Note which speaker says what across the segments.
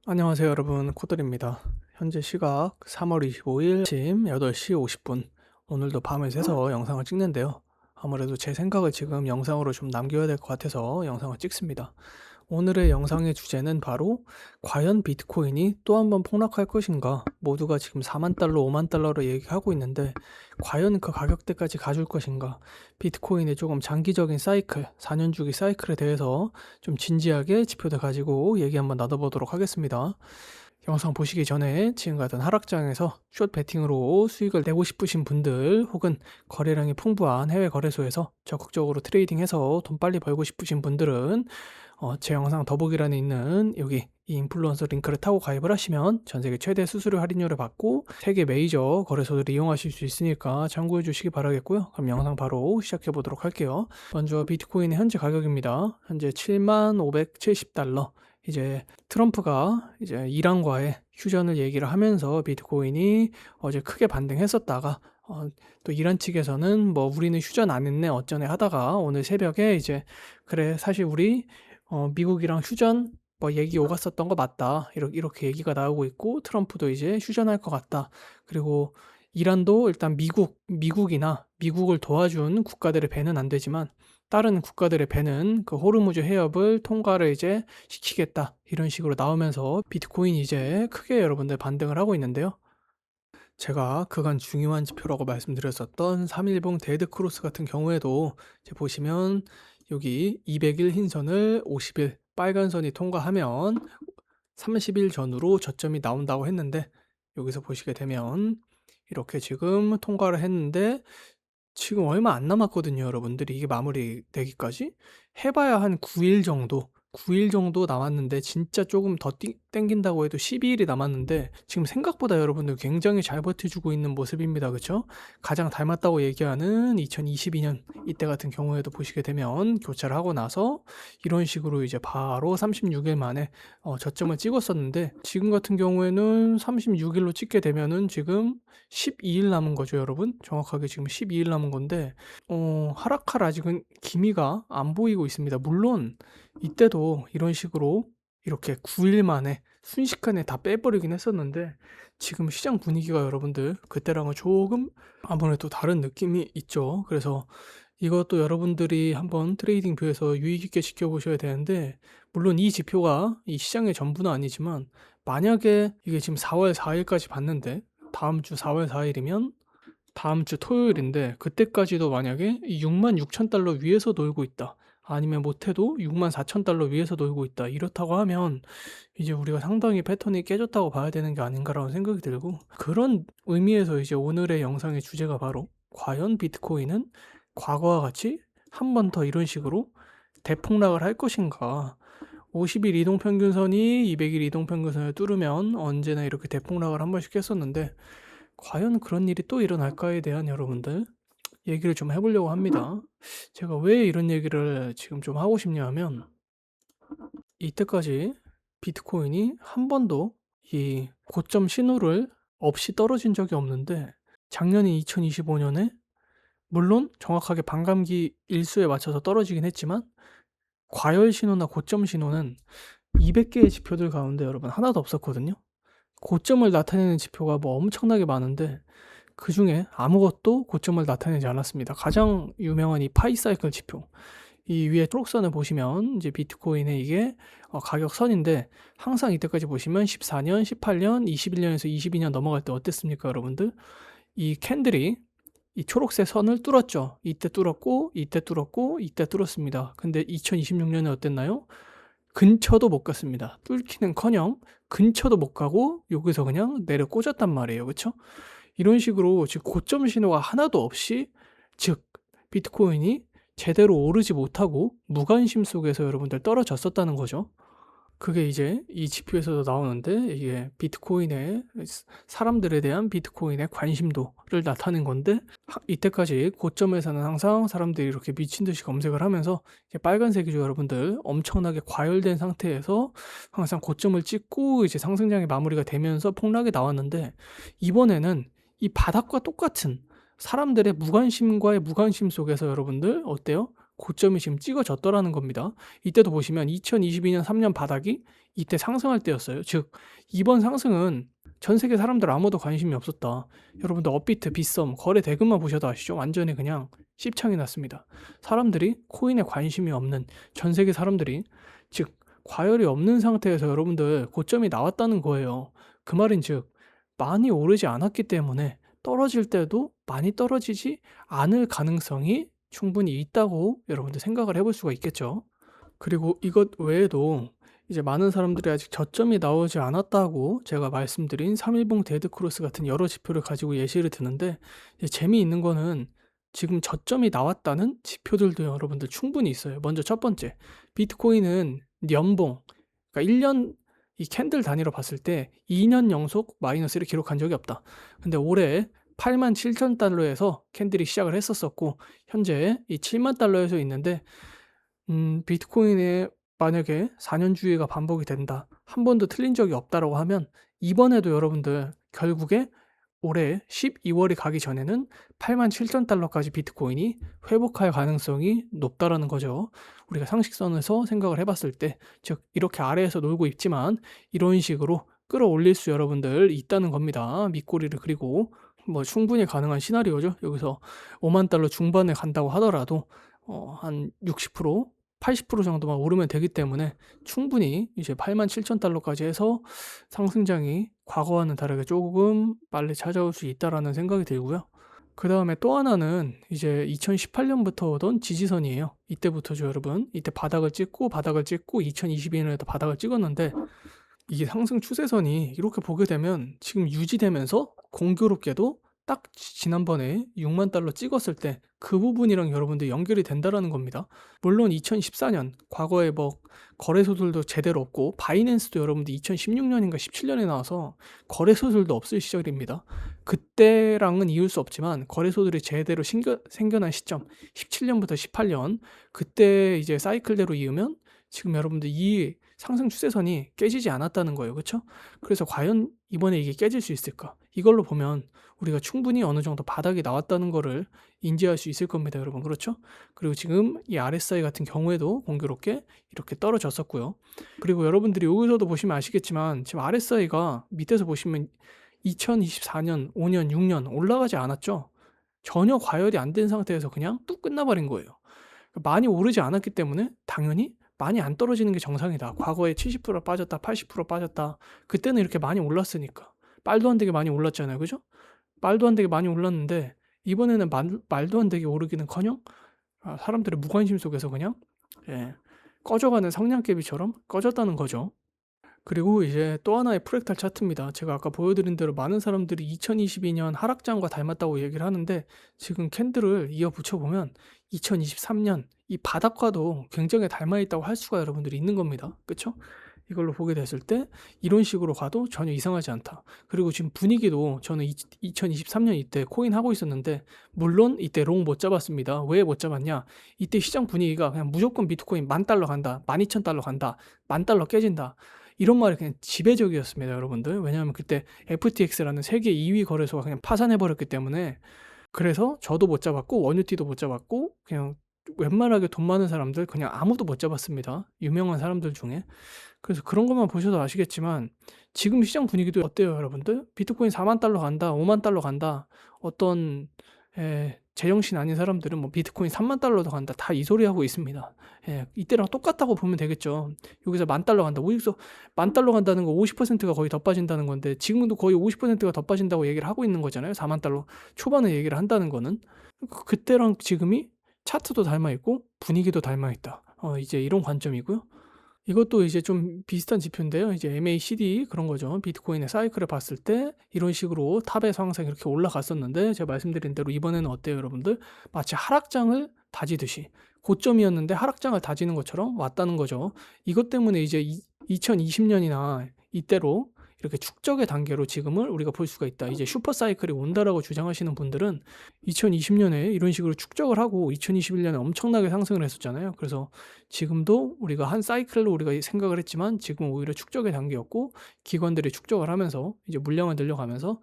Speaker 1: 안녕하세요 여러분, 코들입니다. 현재 시각 3월 25일 아침 8시 50분. 오늘도 밤을 새서 영상을 찍는데요. 아무래도 제 생각을 지금 영상으로 좀 남겨야 될 것 같아서 영상을 찍습니다. 오늘의 영상의 주제는 바로 과연 비트코인이 또 한 번 폭락할 것인가. 모두가 지금 4만 달러 5만 달러로 얘기하고 있는데 과연 그 가격대까지 가줄 것인가. 비트코인의 조금 장기적인 사이클, 4년 주기 사이클에 대해서 좀 진지하게 지표들 가지고 얘기 한번 나눠보도록 하겠습니다. 영상 보시기 전에 지금 같은 하락장에서 숏 베팅으로 수익을 내고 싶으신 분들, 혹은 거래량이 풍부한 해외 거래소에서 적극적으로 트레이딩해서 돈 빨리 벌고 싶으신 분들은 제 영상 더보기란에 있는 여기 이 인플루언서 링크를 타고 가입을 하시면 전세계 최대 수수료 할인율을 받고 세계 메이저 거래소들을 이용하실 수 있으니까 참고해 주시기 바라겠고요. 그럼 영상 바로 시작해 보도록 할게요. 먼저 비트코인의 현재 가격입니다. 현재 7570달러. 이제 트럼프가 이제 이란과의 휴전을 얘기를 하면서 비트코인이 어제 크게 반등했었다가 또 이란 측에서는 뭐 우리는 휴전 안 했네 어쩌네 하다가 오늘 새벽에 이제 그래 사실 우리 미국이랑 휴전 뭐 얘기 오갔었던 거 맞다. 이렇게 얘기가 나오고 있고, 트럼프도 이제 휴전할 것 같다. 그리고 이란도 일단 미국이나 미국을 도와준 국가들의 배는 안 되지만 다른 국가들의 배는 그 호르무즈 해협을 통과를 이제 시키겠다. 이런 식으로 나오면서 비트코인이 이제 크게 여러분들 반등을 하고 있는데요. 제가 그간 중요한 지표라고 말씀드렸었던 3일봉 데드크로스 같은 경우에도 이제 보시면 여기 200일 흰선을 50일 빨간 선이 통과하면 30일 전후로 저점이 나온다고 했는데, 여기서 보시게 되면 이렇게 지금 통과를 했는데 지금 얼마 안 남았거든요 여러분들이. 이게 마무리되기까지 해봐야 한 9일 정도 9일 정도 남았는데, 진짜 조금 더 땡긴다고 해도 12일이 남았는데 지금 생각보다 여러분들 굉장히 잘 버텨주고 있는 모습입니다. 그쵸? 가장 닮았다고 얘기하는 2022년 이때 같은 경우에도 보시게 되면 교차를 하고 나서 이런 식으로 이제 바로 36일 만에 저점을 찍었었는데, 지금 같은 경우에는 36일로 찍게 되면은 지금 12일 남은 거죠 여러분. 정확하게 지금 12일 남은 건데 하락할 아직은 기미가 안 보이고 있습니다. 물론 이때도 이런 식으로 이렇게 9일 만에 순식간에 다 빼버리긴 했었는데, 지금 시장 분위기가 여러분들 그때랑은 조금 아무래도 다른 느낌이 있죠. 그래서 이것도 여러분들이 한번 트레이딩 뷰에서 유의 깊게 지켜보셔야 되는데, 물론 이 지표가 이 시장의 전부는 아니지만 만약에 이게 지금 4월 4일까지 봤는데, 다음 주 4월 4일이면 다음 주 토요일인데, 그때까지도 만약에 66,000달러 위에서 놀고 있다. 아니면 못해도 64,000달러 위에서 놀고 있다. 이렇다고 하면 이제 우리가 상당히 패턴이 깨졌다고 봐야 되는 게 아닌가라는 생각이 들고, 그런 의미에서 이제 오늘의 영상의 주제가 바로 과연 비트코인은 과거와 같이 한 번 더 이런 식으로 대폭락을 할 것인가. 50일 이동평균선이 200일 이동평균선을 뚫으면 언제나 이렇게 대폭락을 한 번씩 했었는데, 과연 그런 일이 또 일어날까에 대한 여러분들 얘기를 좀 해보려고 합니다. 제가 왜 이런 얘기를 지금 좀 하고 싶냐 하면, 이때까지 비트코인이 한 번도 이 고점 신호를 없이 떨어진 적이 없는데, 작년인 2025년에 물론 정확하게 반감기 일수에 맞춰서 떨어지긴 했지만 과열 신호나 고점 신호는 200개의 지표들 가운데 여러분 하나도 없었거든요. 고점을 나타내는 지표가 뭐 엄청나게 많은데 그 중에 아무것도 고점을 나타내지 않았습니다. 가장 유명한 이 파이사이클 지표, 이 위에 초록선을 보시면 이제 비트코인의 이게 가격 선인데, 항상 이때까지 보시면 14년, 18년, 21년에서 22년 넘어갈 때 어땠습니까 여러분들? 이 캔들이 이 초록색 선을 뚫었죠. 이때 뚫었고 이때 뚫었고 이때 뚫었습니다. 근데 2026년에 어땠나요? 근처도 못 갔습니다. 뚫기는커녕 근처도 못 가고 여기서 그냥 내려 꽂았단 말이에요. 그쵸? 이런 식으로 즉 고점 신호가 하나도 없이, 즉 비트코인이 제대로 오르지 못하고 무관심 속에서 여러분들 떨어졌었다는 거죠. 그게 이제 이 지표에서도 나오는데, 이게 비트코인의 사람들에 대한 비트코인의 관심도를 나타낸 건데, 이때까지 고점에서는 항상 사람들이 이렇게 미친 듯이 검색을 하면서 이제 빨간색이죠 여러분들. 엄청나게 과열된 상태에서 항상 고점을 찍고 이제 상승장이 마무리가 되면서 폭락이 나왔는데, 이번에는 이 바닥과 똑같은 사람들의 무관심과의 무관심 속에서 여러분들 어때요? 고점이 지금 찍어졌더라는 겁니다. 이때도 보시면 2022년 3년 바닥이 이때 상승할 때였어요. 즉 이번 상승은 전 세계 사람들 아무도 관심이 없었다. 여러분들 업비트, 빗썸, 거래 대금만 보셔도 아시죠? 완전히 그냥 씹창이 났습니다. 사람들이 코인에 관심이 없는, 전 세계 사람들이, 즉 과열이 없는 상태에서 여러분들 고점이 나왔다는 거예요. 그 말인즉 많이 오르지 않았기 때문에 떨어질 때도 많이 떨어지지 않을 가능성이 충분히 있다고 여러분들 생각을 해볼 수가 있겠죠. 그리고 이것 외에도 이제 많은 사람들이 아직 저점이 나오지 않았다고 제가 말씀드린 3일봉 데드크로스 같은 여러 지표를 가지고 예시를 드는데, 이제 재미있는 거는 지금 저점이 나왔다는 지표들도 여러분들 충분히 있어요. 먼저 첫 번째, 비트코인은 연봉, 그러니까 1년 이 캔들 단위로 봤을 때 2년 연속 마이너스를 기록한 적이 없다. 근데 올해 8만 7천 달러에서 캔들이 시작을 했었었고, 현재 이 7만 달러에서 있는데, 비트코인에 만약에 4년 주기가 반복이 된다, 한 번도 틀린 적이 없다라고 하면 이번에도 여러분들 결국에 올해 12월이 가기 전에는 8만 7천 달러까지 비트코인이 회복할 가능성이 높다라는 거죠. 우리가 상식선에서 생각을 해봤을 때, 즉 이렇게 아래에서 놀고 있지만 이런 식으로 끌어올릴 수 여러분들 있다는 겁니다. 밑꼬리를 그리고 뭐 충분히 가능한 시나리오죠. 여기서 5만 달러 중반에 간다고 하더라도 한 60%, 80% 정도만 오르면 되기 때문에 충분히 이제 8만 7천 달러까지 해서 상승장이 과거와는 다르게 조금 빨리 찾아올 수 있다라는 생각이 들고요. 그 다음에 또 하나는 이제 2018년부터 오던 지지선이에요. 이때부터죠, 여러분. 이때 바닥을 찍고 2022년에도 바닥을 찍었는데, 이게 상승 추세선이 이렇게 보게 되면 지금 유지되면서 공교롭게도 딱 지난번에 6만 달러 찍었을 때 그 부분이랑 여러분들 연결이 된다라는 겁니다. 물론 2014년 과거에 뭐 거래소들도 제대로 없고, 바이낸스도 여러분들 2016년인가 17년에 나와서 거래소들도 없을 시절입니다. 그때랑은 이을 수 없지만 거래소들이 제대로 생겨난 시점 17년부터 18년, 그때 이제 사이클대로 이으면 지금 여러분들 이 상승 추세선이 깨지지 않았다는 거예요. 그렇죠? 그래서 과연 이번에 이게 깨질 수 있을까? 이걸로 보면 우리가 충분히 어느 정도 바닥이 나왔다는 거를 인지할 수 있을 겁니다, 여러분. 그렇죠? 그리고 지금 이 RSI 같은 경우에도 공교롭게 이렇게 떨어졌었고요. 그리고 여러분들이 여기서도 보시면 아시겠지만 지금 RSI가 밑에서 보시면 2024년, 5년, 6년 올라가지 않았죠? 전혀 과열이 안 된 상태에서 그냥 뚝 끝나버린 거예요. 많이 오르지 않았기 때문에 당연히 많이 안 떨어지는 게 정상이다. 과거에 70% 빠졌다, 80% 빠졌다. 그때는 이렇게 많이 올랐으니까. 말도 안 되게 많이 올랐잖아요. 그죠? 말도 안 되게 많이 올랐는데 이번에는 말도 안 되게 오르기는커녕 사람들의 무관심 속에서 그냥 꺼져가는 성냥개비처럼 꺼졌다는 거죠. 그리고 이제 또 하나의 프랙탈 차트입니다. 제가 아까 보여드린 대로 많은 사람들이 2022년 하락장과 닮았다고 얘기를 하는데, 지금 캔들을 이어 붙여보면 2023년 이 바닥과도 굉장히 닮아있다고 할 수가 여러분들이 있는 겁니다. 그쵸? 이걸로 보게 됐을 때 이런 식으로 가도 전혀 이상하지 않다. 그리고 지금 분위기도 저는 2023년 이때 코인 하고 있었는데, 물론 이때 롱 못 잡았습니다. 왜 못 잡았냐? 이때 시장 분위기가 그냥 무조건 비트코인 10,000달러 간다, 12,000달러 간다, 10,000달러 깨진다, 이런 말이 그냥 지배적이었습니다, 여러분들. 왜냐하면 그때 FTX라는 세계 2위 거래소가 그냥 파산해버렸기 때문에. 그래서 저도 못 잡았고 원유티도 못 잡았고 그냥 웬만하게 돈 많은 사람들 그냥 아무도 못 잡았습니다, 유명한 사람들 중에. 그래서 그런 것만 보셔도 아시겠지만 지금 시장 분위기도 어때요, 여러분들? 비트코인 4만 달러 간다, 5만 달러 간다, 어떤 제정신 아닌 사람들은 뭐 비트코인 3만 달러도 간다, 다 이 소리 하고 있습니다. 이때랑 똑같다고 보면 되겠죠. 여기서 10,000달러 간다, 여기서 10,000달러 간다는 거 50%가 거의 더 빠진다는 건데, 지금도 거의 50%가 더 빠진다고 얘기를 하고 있는 거잖아요. 4만 달러 초반에 얘기를 한다는 거는. 그때랑 지금이 차트도 닮아있고 분위기도 닮아있다. 이제 이런 관점이고요. 이것도 이제 좀 비슷한 지표인데요. 이제 MACD 그런 거죠. 비트코인의 사이클을 봤을 때 이런 식으로 탑에서 항상 이렇게 올라갔었는데, 제가 말씀드린 대로 이번에는 어때요, 여러분들? 마치 하락장을 다지듯이 고점이었는데 하락장을 다지는 것처럼 왔다는 거죠. 이것 때문에 이제 2020년이나 이때로 이렇게 축적의 단계로 지금을 우리가 볼 수가 있다. 이제 슈퍼 사이클이 온다라고 주장하시는 분들은 2020년에 이런 식으로 축적을 하고 2021년에 엄청나게 상승을 했었잖아요. 그래서 지금도 우리가 한 사이클로 우리가 생각을 했지만 지금 오히려 축적의 단계였고, 기관들이 축적을 하면서 이제 물량을 늘려가면서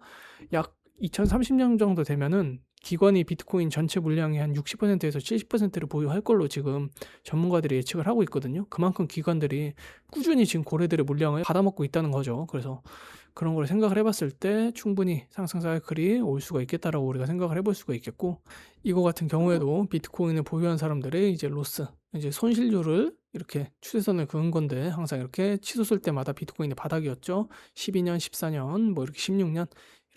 Speaker 1: 약 2030년 정도 되면은 기관이 비트코인 전체 물량의 한 60%에서 70%를 보유할 걸로 지금 전문가들이 예측을 하고 있거든요. 그만큼 기관들이 꾸준히 지금 고래들의 물량을 받아먹고 있다는 거죠. 그래서 그런 걸 생각을 해봤을 때 충분히 상승 사이클이 올 수가 있겠다라고 우리가 생각을 해볼 수가 있겠고, 이거 같은 경우에도 비트코인을 보유한 사람들의 이제 로스, 이제 손실률을 이렇게 추세선을 그은 건데, 항상 이렇게 치솟을 때마다 비트코인의 바닥이었죠. 12년, 14년, 뭐 이렇게 16년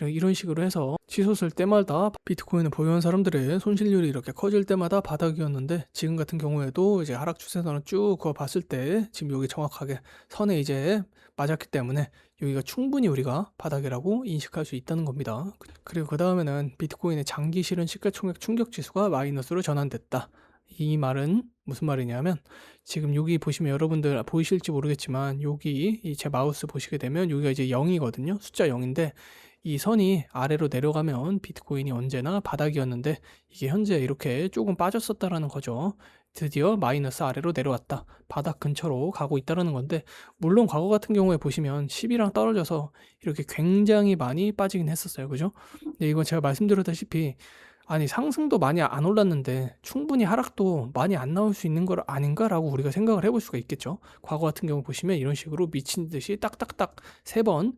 Speaker 1: 이런 식으로 해서 치솟을 때마다 비트코인을 보유한 사람들의 손실률이 이렇게 커질 때마다 바닥이었는데, 지금 같은 경우에도 이제 하락 추세선을 쭉 그어 봤을 때 지금 여기 정확하게 선에 이제 맞았기 때문에 여기가 충분히 우리가 바닥이라고 인식할 수 있다는 겁니다. 그리고 그 다음에는 비트코인의 장기 실현 시가총액 충격 지수가 마이너스로 전환됐다. 이 말은 무슨 말이냐면, 지금 여기 보시면 여러분들 보이실지 모르겠지만 여기 제 마우스 보시게 되면 여기가 이제 0이거든요. 숫자 0인데 이 선이 아래로 내려가면 비트코인이 언제나 바닥이었는데 이게 현재 이렇게 조금 빠졌었다라는 거죠. 드디어 마이너스 아래로 내려왔다. 바닥 근처로 가고 있다라는 건데, 물론 과거 같은 경우에 보시면 10이랑 떨어져서 이렇게 굉장히 많이 빠지긴 했었어요. 그죠? 근데 이건 제가 말씀드렸다시피, 아니 상승도 많이 안 올랐는데 충분히 하락도 많이 안 나올 수 있는 거 아닌가라고 우리가 생각을 해볼 수가 있겠죠. 과거 같은 경우 보시면 이런 식으로 미친 듯이 딱딱딱 3번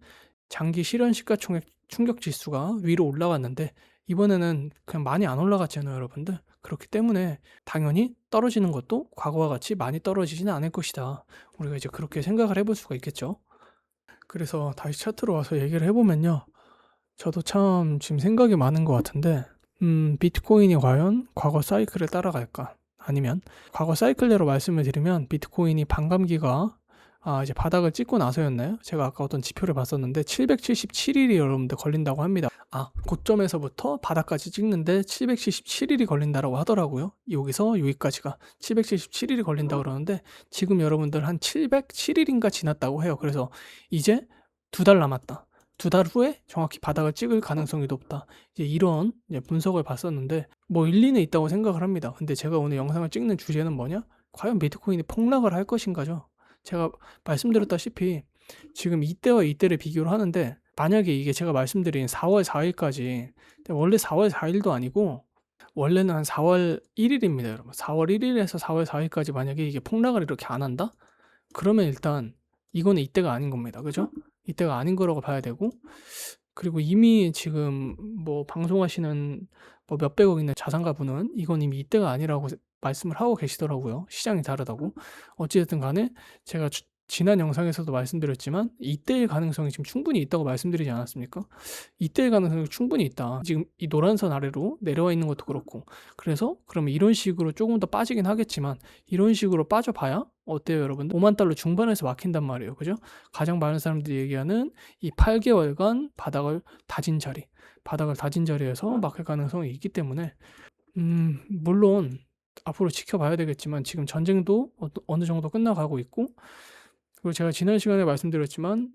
Speaker 1: 장기 실현 시가총액 충격 지수가 위로 올라갔는데, 이번에는 그냥 많이 안 올라갔잖아요, 여러분들. 그렇기 때문에 당연히 떨어지는 것도 과거와 같이 많이 떨어지지는 않을 것이다. 우리가 이제 그렇게 생각을 해볼 수가 있겠죠. 그래서 다시 차트로 와서 얘기를 해보면요, 저도 참 지금 생각이 많은 것 같은데, 비트코인이 과연 과거 사이클을 따라갈까? 아니면 과거 사이클대로 말씀을 드리면 비트코인이 반감기가 이제 바닥을 찍고 나서였나요? 제가 아까 어떤 지표를 봤었는데 777일이 여러분들 걸린다고 합니다. 고점에서부터 바닥까지 찍는데 777일이 걸린다라고 하더라고요. 여기서 여기까지가 777일이 걸린다고 그러는데 지금 여러분들 한 707일인가 지났다고 해요. 그래서 이제 2달 남았다. 2달 후에 정확히 바닥을 찍을 가능성이 높다. 이제 이런 분석을 봤었는데 뭐 일리는 있다고 생각을 합니다. 근데 제가 오늘 영상을 찍는 주제는 뭐냐? 과연 비트코인이 폭락을 할 것인가죠? 제가 말씀드렸다시피 지금 이때와 이때를 비교를 하는데, 만약에 이게 제가 말씀드린 4월 4일까지, 원래 4월 4일도 아니고 원래는 한 4월 1일입니다, 여러분. 4월 1일에서 4월 4일까지 만약에 이게 폭락을 이렇게 안 한다? 그러면 일단 이거는 이때가 아닌 겁니다. 그죠? 이때가 아닌 거라고 봐야 되고, 그리고 이미 지금 뭐 방송하시는 뭐 몇백억 있는 자산가 분은 이건 이미 이때가 아니라고 말씀을 하고 계시더라고요. 시장이 다르다고. 어찌됐든 간에 제가 지난 영상에서도 말씀드렸지만 이때의 가능성이 지금 충분히 있다고 말씀드리지 않았습니까? 이때의 가능성이 충분히 있다. 지금 이 노란선 아래로 내려와 있는 것도 그렇고. 그래서 그러면 이런 식으로 조금 더 빠지긴 하겠지만 이런 식으로 빠져봐야 어때요, 여러분들? 5만 달러 중반에서 막힌단 말이에요. 그죠? 가장 많은 사람들이 얘기하는 이 8개월간 바닥을 다진 자리에서 막힐 가능성이 있기 때문에 물론 앞으로 지켜봐야 되겠지만 지금 전쟁도 어느 정도 끝나가고 있고, 그리고 제가 지난 시간에 말씀드렸지만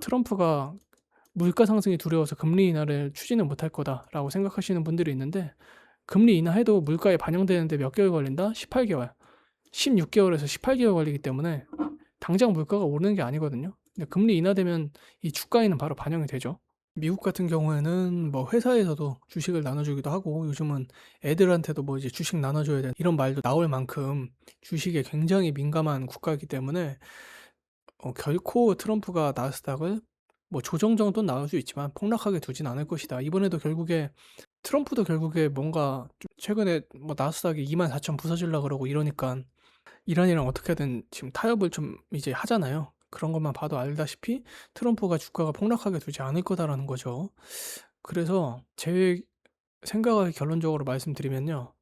Speaker 1: 트럼프가 물가 상승이 두려워서 금리 인하를 추진을 못할 거다라고 생각하시는 분들이 있는데, 금리 인하해도 물가에 반영되는데 몇 개월 걸린다? 18개월. 16개월에서 18개월 걸리기 때문에 당장 물가가 오르는 게 아니거든요. 근데 금리 인하되면 이 주가에는 바로 반영이 되죠. 미국 같은 경우에는 뭐 회사에서도 주식을 나눠주기도 하고, 요즘은 애들한테도 뭐 이제 주식 나눠줘야 돼 이런 말도 나올 만큼 주식에 굉장히 민감한 국가이기 때문에 결코 트럼프가 나스닥을 뭐 조정 정도는 나올 수 있지만 폭락하게 두진 않을 것이다. 이번에도 결국에 트럼프도 결국에 뭔가 좀 최근에 뭐 나스닥이 24,000 부서지려고 그러고 이러니까 이란이랑 어떻게든 지금 타협을 좀 이제 하잖아요. 그런 것만 봐도 알다시피 트럼프가 주가가 폭락하게 두지 않을 거다라는 거죠. 그래서 제 생각을 결론적으로 말씀드리면요.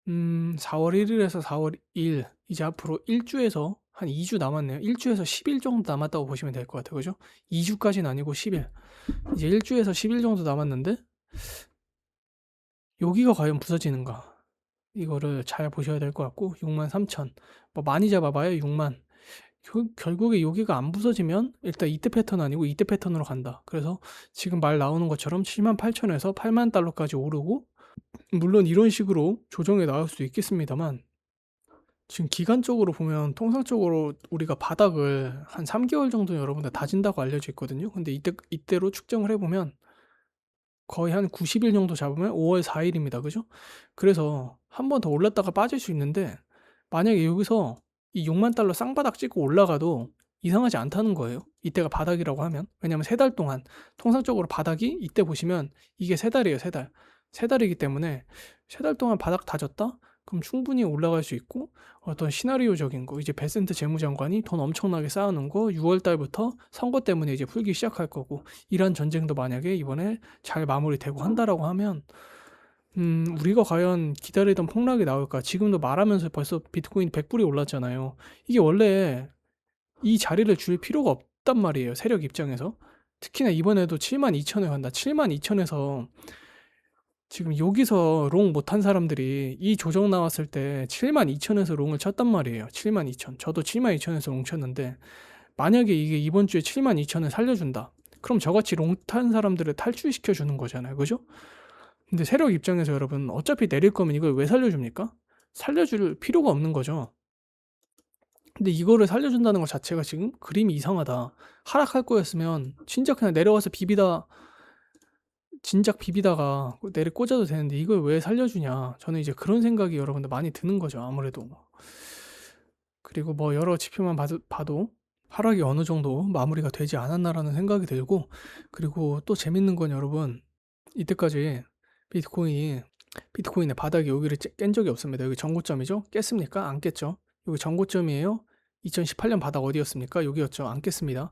Speaker 1: 4월 1일에서 4월 2일, 이제 앞으로 1주에서 한 2주 남았네요. 1주에서 10일 정도 남았다고 보시면 될 것 같아요. 그죠? 2주까지는 아니고 10일. 이제 1주에서 10일 정도 남았는데 여기가 과연 부서지는가? 이거를 잘 보셔야 될 것 같고, 63,000. 뭐 많이 잡아봐요, 6만. 결국에 여기가 안 부서지면 일단 이때 패턴 아니고 이때 패턴으로 간다. 그래서 지금 말 나오는 것처럼 78,000에서 8만 달러까지 오르고, 물론 이런 식으로 조정이 나올 수도 있겠습니다만 지금 기간적으로 보면 통상적으로 우리가 바닥을 한 3개월 정도 여러분들 다진다고 알려져 있거든요. 근데 이때로 측정을 해보면 거의 한 90일 정도 잡으면 5월 4일입니다. 그죠? 그래서 한 번 더 올랐다가 빠질 수 있는데 만약에 여기서 이 6만 달러 쌍바닥 찍고 올라가도 이상하지 않다는 거예요. 이때가 바닥이라고 하면. 왜냐면 3달 동안 통상적으로 바닥이 이때 보시면 이게 3달이에요. 3달. 3달이기 때문에 3달 동안 바닥 다졌다? 그럼 충분히 올라갈 수 있고 어떤 시나리오적인 거 이제 베센트 재무장관이 돈 엄청나게 쌓아놓은 거 6월 달부터 선거 때문에 이제 풀기 시작할 거고 이란 전쟁도 만약에 이번에 잘 마무리되고 한다라고 하면 우리가 과연 기다리던 폭락이 나올까? 지금도 말하면서 벌써 비트코인 100불이 올랐잖아요. 이게 원래 이 자리를 줄 필요가 없단 말이에요. 세력 입장에서. 특히나 이번에도 72,000에 간다. 72,000에서 지금 여기서 롱 못한 사람들이 이 조정 나왔을 때 72,000에서 롱을 쳤단 말이에요. 72,000. 저도 72,000에서 롱 쳤는데 만약에 이게 이번 주에 72,000을 살려준다. 그럼 저같이 롱 탄 사람들을 탈출시켜 주는 거잖아요. 그죠? 근데 세력 입장에서 여러분 어차피 내릴 거면 이걸 왜 살려줍니까? 살려줄 필요가 없는 거죠. 근데 이거를 살려준다는 것 자체가 지금 그림이 이상하다. 하락할 거였으면 진짜 그냥 내려와서 비비다 진작 비비다가 내리 꽂아도 되는데 이걸 왜 살려주냐. 저는 이제 그런 생각이 여러분들 많이 드는 거죠. 아무래도. 그리고 뭐 여러 지표만 봐도 하락이 어느 정도 마무리가 되지 않았나라는 생각이 들고 그리고 또 재밌는 건 여러분 이때까지 비트코인의 바닥이 여기를 깬 적이 없습니다. 여기 전고점이죠? 깼습니까? 안 깼죠? 여기 전고점이에요. 2018년 바닥 어디였습니까? 여기였죠. 안 깼습니다.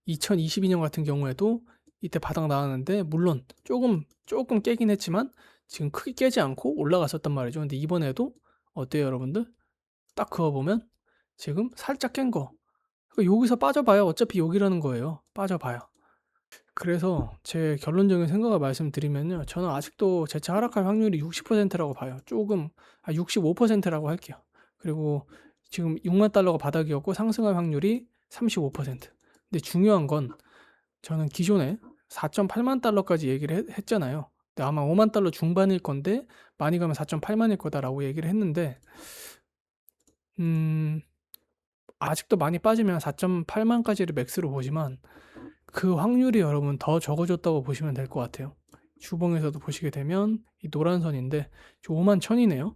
Speaker 1: 2022년 같은 경우에도 이때 바닥 나왔는데 물론 조금 깨긴 했지만 지금 크게 깨지 않고 올라갔었단 말이죠. 근데 이번에도 어때요, 여러분들? 딱 그거 보면 지금 살짝 깬 거. 그러니까 여기서 빠져봐야 어차피 여기라는 거예요. 빠져봐요. 그래서 제 결론적인 생각을 말씀드리면요. 저는 아직도 재차 하락할 확률이 60%라고 봐요. 65%라고 할게요. 그리고 지금 6만 달러가 바닥이었고 상승할 확률이 35%. 근데 중요한 건 저는 기존에 4.8만 달러까지 얘기를 했잖아요. 근데 아마 5만 달러 중반일 건데 많이 가면 4.8만일 거다라고 얘기를 했는데 아직도 많이 빠지면 4.8만까지를 맥스로 보지만 그 확률이 여러분 더 적어졌다고 보시면 될 것 같아요. 주봉에서도 보시게 되면 이 노란 선인데 5만 1000이네요.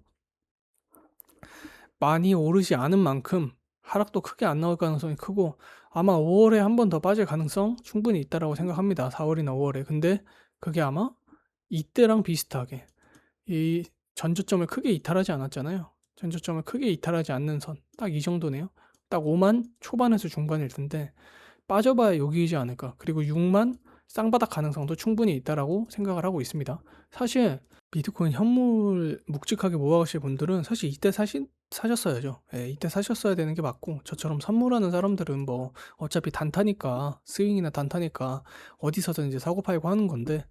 Speaker 1: 많이 오르지 않은 만큼 하락도 크게 안 나올 가능성이 크고 아마 5월에 한 번 더 빠질 가능성 충분히 있다라고 생각합니다. 4월이나 5월에. 근데 그게 아마 이때랑 비슷하게 이 전저점을 크게 이탈하지 않았잖아요. 전저점을 크게 이탈하지 않는 선. 딱 이 정도네요. 딱 5만 초반에서 중반일 텐데 빠져봐야 여기이지 않을까. 그리고 6만 쌍바닥 가능성도 충분히 있다라고 생각을 하고 있습니다. 사실 비트코인 현물 묵직하게 모아가실 분들은 사실 이때 사셨어야죠. 예, 이때 사셨어야 되는 게 맞고 저처럼 선물하는 사람들은 뭐 어차피 단타니까 스윙이나 단타니까 어디서든 이제 사고 팔고 하는 건데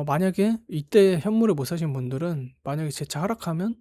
Speaker 1: 만약에 이때 현물을 못 사신 분들은 만약에 재차 하락하면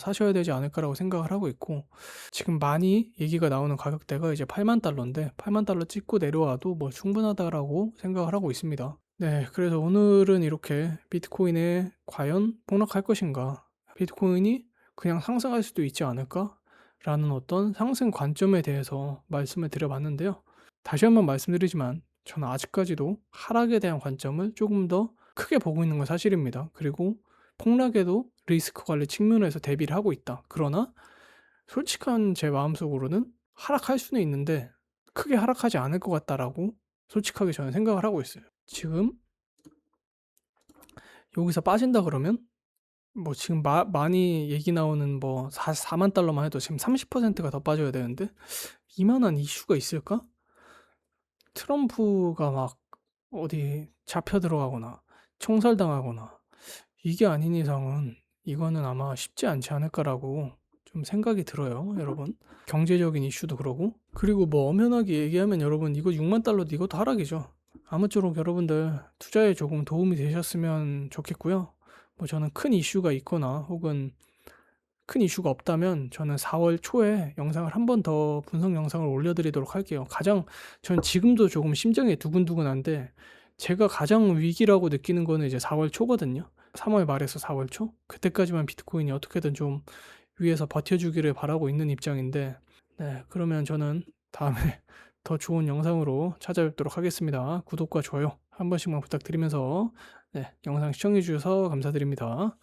Speaker 1: 사셔야 되지 않을까라고 생각을 하고 있고 지금 많이 얘기가 나오는 가격대가 이제 8만 달러인데 8만 달러 찍고 내려와도 뭐 충분하다라고 생각을 하고 있습니다. 네, 그래서 오늘은 이렇게 비트코인에 과연 폭락할 것인가? 비트코인이 그냥 상승할 수도 있지 않을까? 라는 어떤 상승 관점에 대해서 말씀을 드려봤는데요. 다시 한번 말씀드리지만 저는 아직까지도 하락에 대한 관점을 조금 더 크게 보고 있는 건 사실입니다. 그리고 폭락에도 리스크 관리 측면에서 대비를 하고 있다. 그러나 솔직한 제 마음속으로는 하락할 수는 있는데 크게 하락하지 않을 것 같다라고 솔직하게 저는 생각을 하고 있어요. 지금 여기서 빠진다 그러면 뭐 지금 많이 얘기 나오는 뭐 4만 달러만 해도 지금 30%가 더 빠져야 되는데 이만한 이슈가 있을까? 트럼프가 막 어디 잡혀 들어가거나 총살당하거나 이게 아닌 이상은 이거는 아마 쉽지 않지 않을까라고 좀 생각이 들어요, 여러분. 경제적인 이슈도 그러고 그리고 뭐 엄연하게 얘기하면 여러분 이거 6만 달러도 이것도 하락이죠. 아무쪼록 여러분들 투자에 조금 도움이 되셨으면 좋겠고요. 뭐 저는 큰 이슈가 있거나 혹은 큰 이슈가 없다면 저는 4월 초에 영상을 한 번 더 분석 영상을 올려드리도록 할게요. 전 지금도 조금 심장이 두근두근한데 제가 가장 위기라고 느끼는 거는 이제 4월 초거든요. 3월 말에서 4월 초? 그때까지만 비트코인이 어떻게든 좀 위에서 버텨주기를 바라고 있는 입장인데 네, 그러면 저는 다음에 더 좋은 영상으로 찾아뵙도록 하겠습니다. 구독과 좋아요 한 번씩만 부탁드리면서 네, 영상 시청해 주셔서 감사드립니다.